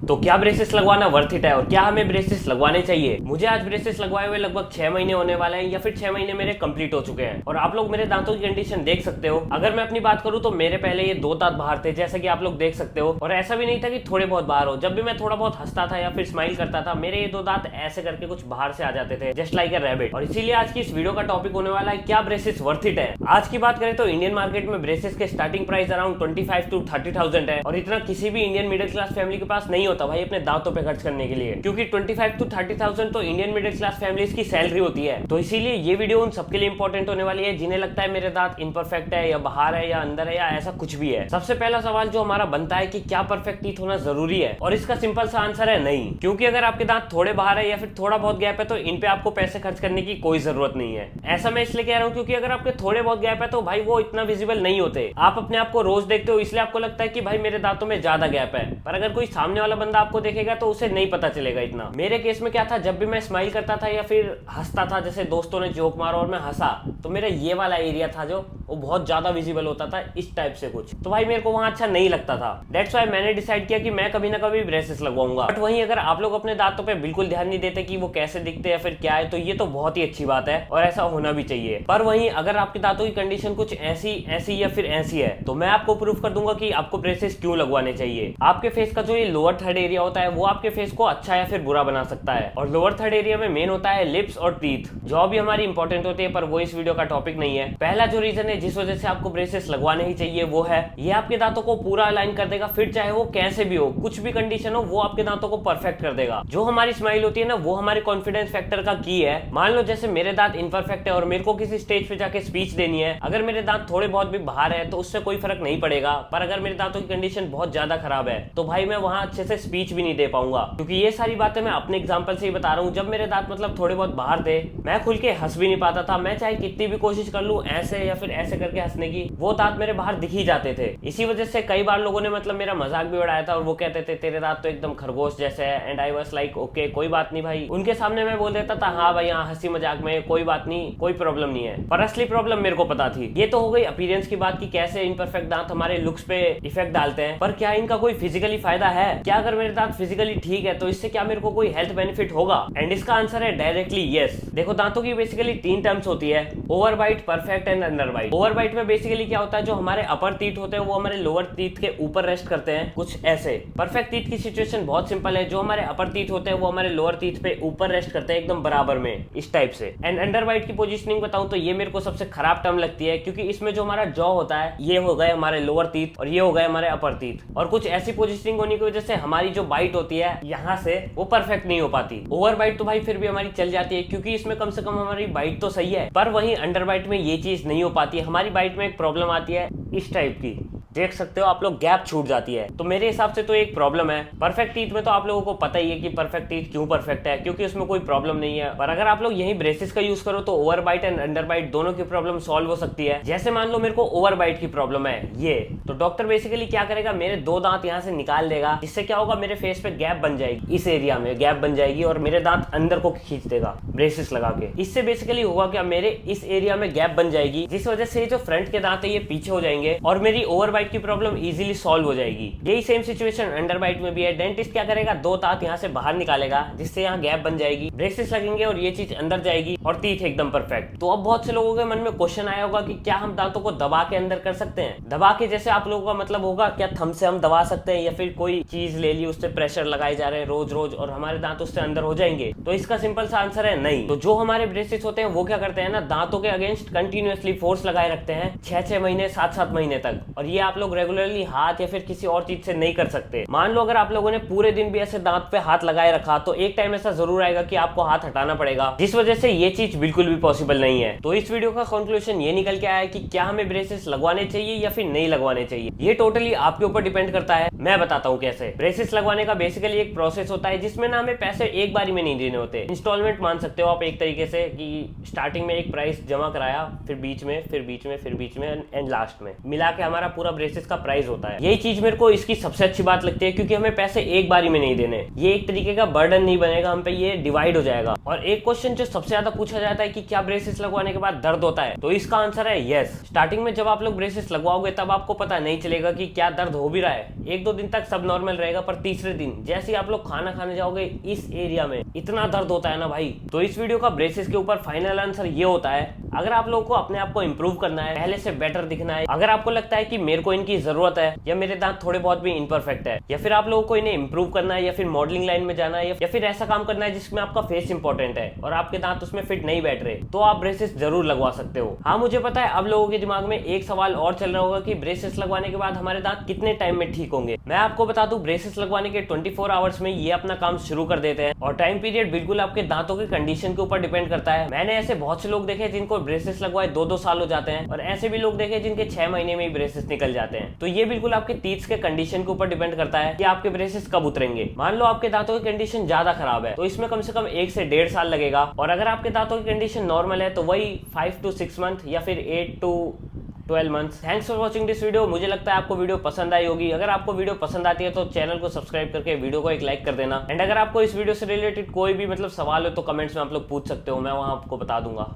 तो क्या ब्रेसेस लगवाना वर्थ इट है और क्या हमें ब्रेसेस लगवाने चाहिए? मुझे आज ब्रेसेस लगवाए हुए लगभग 6 महीने होने वाले हैं या फिर 6 महीने मेरे कंप्लीट हो चुके हैं और आप लोग मेरे दांतों की कंडीशन देख सकते हो। अगर मैं अपनी बात करूं तो मेरे पहले ये 2 दांत बाहर थे जैसा कि आप लोग देख सकते हो, और ऐसा भी नहीं था कि थोड़े बहुत बाहर हो। जब भी मैं थोड़ा बहुत हंसता था या फिर स्माइल करता था मेरे ये 2 दांत ऐसे करके कुछ बाहर से आ जाते थे, जस्ट लाइक ए रैबिट। और इसीलिए आज की इस वीडियो का टॉपिक होने वाला है क्या ब्रेसेस वर्थ इट है। आज की बात करें तो इंडियन मार्केट में ब्रेसेस के स्टार्टिंग प्राइस अराउंड 25 to 30,000 है और इतना किसी भी इंडियन मिडिल क्लास फैमिली के पास नहीं होता भाई अपने दांतों पे खर्च करने के लिए, क्योंकि 25 to 30,000 तो इंडियन मिडिल क्लास फैमिलीज की सैलरी होती है। तो इसीलिए ये वीडियो उन सबके लिए इंपॉर्टेंट होने वाली है जिन्हें लगता है मेरे दांत इनपरफेक्ट है या बाहर है या अंदर है या ऐसा कुछ भी है। सबसे पहला सवाल जो हमारा बनता है कि क्या परफेक्ट टीथ होना जरूरी है, और इसका सिंपल सा आंसर है नहीं। क्योंकि अगर आपके दांत थोड़े बाहर है या फिर थोड़ा बहुत गैप है तो इन पे आपको पैसे खर्च करने की कोई जरूरत नहीं है। ऐसा मैं इसलिए कह रहा हूँ क्योंकि अगर आपके थोड़े बहुत गैप है तो भाई वो इतना विजिबल नहीं होते। आप अपने आप को रोज देखते हो इसलिए आपको लगता है कि भाई मेरे दांतों में ज्यादा गैप है, पर अगर कोई सामने वाला बंदा आपको देखेगा तो उसे नहीं पता चलेगा इतना। मेरे केस में क्या था, जब भी मैं स्माइल करता था या फिर हंसता था, जैसे दोस्तों ने जोक मारा और मैं हंसा, तो मेरा ये वाला एरिया था जो वो बहुत ज्यादा विजिबल होता था, इस टाइप से कुछ। तो भाई मेरे को वहां अच्छा नहीं लगता था। दैट्स व्हाई मैंने डिसाइड किया कि मैं कभी ना कभी ब्रेसेस लगवाऊंगा। बट वहीं अगर आप लोग अपने दांतों पे बिल्कुल ध्यान नहीं देते कि वो कैसे दिखते हैं या फिर क्या है, तो ये तो बहुत ही अच्छी बात है और ऐसा होना भी चाहिए। पर वहीं अगर आपके दांतों की कंडीशन कुछ ऐसी या फिर ऐसी है तो मैं आपको प्रूफ कर दूंगा कि आपको ब्रेसेस क्यों लगवाने चाहिए। आपके फेस का जो ये लोअर थर्ड एरिया होता है वो आपके फेस को अच्छा या फिर बुरा बना सकता है, और लोअर थर्ड एरिया में मेन होता है लिप्स और टीथ, जो भी हमारी इंपॉर्टेंट होती है, पर वो इस वीडियो का टॉपिक नहीं है। पहला जो रीजन है जिस वजह से आपको ब्रेसेस लगवाने ही चाहिए वो है ये आपके दांतों को पूरा अलाइन कर देगा, फिर चाहे वो कैसे भी हो, कुछ भी कंडीशन हो, वो आपके दांतों को परफेक्ट कर देगा। जो हमारी स्माइल होती है ना वो हमारे कॉन्फिडेंस फैक्टर का की है। मान लो जैसे मेरे दांत इनपरफेक्ट है और मेरे को किसी स्टेज पे जाके स्पीच देनी है, अगर मेरे दांत थोड़े बहुत भी बाहर है तो उससे कोई फर्क नहीं पड़ेगा, पर अगर मेरे दांतों की कंडीशन बहुत ज्यादा खराब है तो भाई मैं वहां अच्छे से स्पीच भी नहीं दे पाऊंगा। क्योंकि ये सारी बातें मैं अपने एग्जांपल से ही बता रहा हूँ। जब मेरे दांत मतलब थोड़े बहुत बाहर थे मैं खुल के हंस भी नहीं पाता था। मैं चाहे कितनी भी कोशिश कर लूं ऐसे या फिर ऐसे करके हंसने की, वो दांत मेरे बाहर दिख ही जाते थे। इसी वजह से कई बार लोगों ने मतलब मेरा मजाक भी उड़ाया था और वो कहते थे तेरे दांत तो एकदम खरगोश जैसे है, and I was like okay कोई बात नहीं भाई। उनके सामने मैं बोल देता था हाँ भाई हाँ हंसी मजाक में कोई बात नहीं, कोई प्रॉब्लम नहीं है, पर असली प्रॉब्लम मेरे को पता थी। ये तो हो गई अपीयरेंस की बात कि कैसे इनपरफेक्ट दांत हमारे लुक्स पे इफेक्ट डालते हैं, पर क्या इनका कोई फिजिकली फायदा है? क्या अगर मेरे दांत फिजिकली ठीक है तो इससे क्या मेरे को कोई हेल्थ बेनिफिट होगा? एंड इसका आंसर है डायरेक्टली यस। देखो दांतों की बेसिकली 3 टर्म्स होती है, overbite, perfect and underbite. Overbite में बेसिकली क्या होता है, जो हमारे अपर टीथ होते हैं वो हमारे लोअर टीथ के ऊपर रेस्ट करते हैं, कुछ ऐसे। परफेक्ट टीथ की सिचुएशन बहुत सिंपल है, जो हमारे अपर टीथ होते हैं वो हमारे लोअर टीथ पे ऊपर रेस्ट करते हैं एकदम बराबर में, इस टाइप से। एंड अंडर बाइट की पोजिशनिंग बताऊं तो ये मेरे को सबसे खराब टर्म लगती है, क्योंकि इसमें जो हमारा जॉ होता है ये हो गए हमारे लोअर टीथ और ये हो गए हमारे अपर टीथ, और कुछ ऐसी पोजिशनिंग होने की वजह से हमारी जो बाइट होती है यहाँ से वो परफेक्ट नहीं हो पाती। ओवर बाइट तो भाई फिर भी हमारी चल जाती है क्योंकि इसमें कम से कम हमारी बाइट तो सही है, पर वहीं अंडर बाइट में ये चीज नहीं हो पाती है। हमारी बाइट में एक प्रॉब्लम आती है इस टाइप की, देख सकते हो आप लोग, गैप छूट जाती है। तो मेरे हिसाब से तो एक प्रॉब्लम है। परफेक्ट टीथ में तो आप लोगों को पता ही है कि परफेक्ट टीथ क्यों परफेक्ट है, क्योंकि उसमें कोई प्रॉब्लम नहीं है। पर अगर आप लोग यही ब्रेसेस का यूज करो तो overbite and underbite दोनों की प्रॉब्लम सॉल्व हो सकती है। जैसे मान लो मेरे को ओवर बाइट की प्रॉब्लम है ये, तो डॉक्टर बेसिकली क्या करेगा, मेरे 2 दांत यहाँ से निकाल देगा, जिससे क्या होगा मेरे फेस पे गैप बन जाएगी, इस एरिया में गैप बन जाएगी और मेरे दांत अंदर को खींच देगा ब्रेसेस लगा के। इससे बेसिकली होगा क्या, मेरे इस एरिया में गैप बन जाएगी, जिस वजह से जो फ्रंट के दांत है ये पीछे हो जाएंगे और मेरी ओवर बाइट की प्रॉब्लम इजीली सॉल्व हो जाएगी। यही सेम सिचुएशन अंडर बाइट में भी है। डेंटिस्ट क्या करेगा, 2 दांत यहाँ से बाहर निकालेगा जिससे यहाँ गैप बन जाएगी, ब्रेसेस लगेंगे और ये चीज अंदर जाएगी और टीथ एकदम परफेक्ट। तो अब बहुत से लोगों के मन में क्वेश्चन आया होगा कि क्या हम दांतों को दबा के अंदर कर सकते हैं? दबा के जैसे आप लोगों का मतलब होगा क्या थंब से हम दबा सकते हैं या फिर कोई चीज ले ली उससे प्रेशर लगाए जा रहे हैं रोज रोज और हमारे दांत उससे अंदर हो जाएंगे? तो इसका सिंपल सा आंसर है नहीं। तो जो हमारे ब्रेसेस होते हैं वो क्या करते हैं ना, दांतों के अगेंस्ट कंटिन्यूअसली फोर्स लगाए रखते हैं 6-6 महीने 7-7 महीने तक, और ये आप लोग रेगुलरली हाथ या फिर किसी और चीज से नहीं कर सकते। मान लो अगर आप लोगों ने पूरे दिन भी ऐसे दांत पे हाथ लगाए रखा तो एक टाइम ऐसा जरूर आएगा कि आपको हाथ हटाना पड़ेगा, जिस वजह से ये चीज बिल्कुल भी पॉसिबल नहीं है। तो इस वीडियो का कंक्लूजन ये निकल के आया कि क्या हमें ब्रेसेस लगवाने चाहिए या फिर नहीं लगवाने चाहिए, ये टोटली आपके ऊपर डिपेंड करता है। मैं बताता हूँ कैसे। ब्रेसेस लगवाने का बेसिकली एक प्रोसेस होता है जिसमें ना हमें पैसे एक बारी में नहीं देने होते, इंस्टॉलमेंट मान सकते हो आप एक तरीके से, कि स्टार्टिंग में एक प्राइस जमा कराया, फिर बीच में, फिर बीच में, फिर बीच में एंड लास्ट में मिला के हमारा पूरा ब्रेसेस का प्राइस होता है। यही चीज मेरे को इसकी सबसे अच्छी बात लगती है, क्योंकि हमें पैसे एक बारी में नहीं देने, ये एक तरीके का बर्डन नहीं बनेगा हम पे, ये डिवाइड हो जाएगा। और एक क्वेश्चन जो सबसे ज्यादा पूछा जाता है कि क्या ब्रेसेस लगवाने के बाद दर्द होता है, तो इसका आंसर है यस। स्टार्टिंग में जब आप लोग ब्रेसेस लगवाओगे तब आपको पता नहीं चलेगा कि क्या दर्द हो भी रहा है, 1-2 दिन तक सब नॉर्मल रहेगा, पर तीसरे दिन जैसे ही आप लोग खाना खाने जाओगे इस एरिया में इतना दर्द होता है ना भाई। तो इस वीडियो का ब्रेसेस के ऊपर फाइनल आंसर ये होता है, अगर आप लोगों को अपने आप को इंप्रूव करना है, पहले से बेटर दिखना है, अगर आपको लगता है कि मेरे को इनकी जरूरत है या मेरे दांत थोड़े बहुत भी इम्परफेक्ट है, या फिर आप लोगों को इन्हें इंप्रूव करना है, या फिर मॉडलिंग लाइन में जाना है, या फिर ऐसा काम करना है जिसमें आपका फेस इंपॉर्टेंट है और आपके दांत उसमें फिट नहीं बैठ रहे, तो आप ब्रेसेस जरूर लगवा सकते हो। हाँ मुझे पता है अब लोगों के दिमाग में एक सवाल और चल रहा होगा कि ब्रेसेस लगवाने के बाद हमारे दांत कितने टाइम में ठीक होंगे। मैं आपको बता दूं, ब्रेसेस लगवाने के 24 आवर्स में ये अपना काम शुरू कर देते हैं, और टाइम पीरियड बिल्कुल आपके दांतों की कंडीशन के ऊपर डिपेंड करता है। मैंने ऐसे बहुत से लोग देखे जिनको ब्रेसेस लगवाए 2-2 साल हो जाते हैं, और ऐसे भी लोग देखे जिनके 6 महीने में ही ब्रेसेस निकल जाते हैं। तो ये बिल्कुल आपके टीथ के कंडीशन के ऊपर डिपेंड करता है कि आपके ब्रेसेस कब उतरेंगे। मान लो आपके दांतों की कंडीशन ज्यादा खराब है तो इसमें कम से कम 1 से 1.5 साल लगेगा, और अगर आपके दांतों की कंडीशन नॉर्मल है तो वही 5 to 6 मंथ या फिर 8 to 12 months. Thanks for watching this video. मुझे लगता है आपको वीडियो पसंद आई होगी। अगर आपको वीडियो पसंद आती है तो चैनल को सब्सक्राइब करके वीडियो को एक लाइक कर देना। एंड अगर आपको इस वीडियो से रिलेटेड कोई भी सवाल हो तो कमेंट्स में आप लोग पूछ सकते हो, मैं वहां आपको बता दूंगा।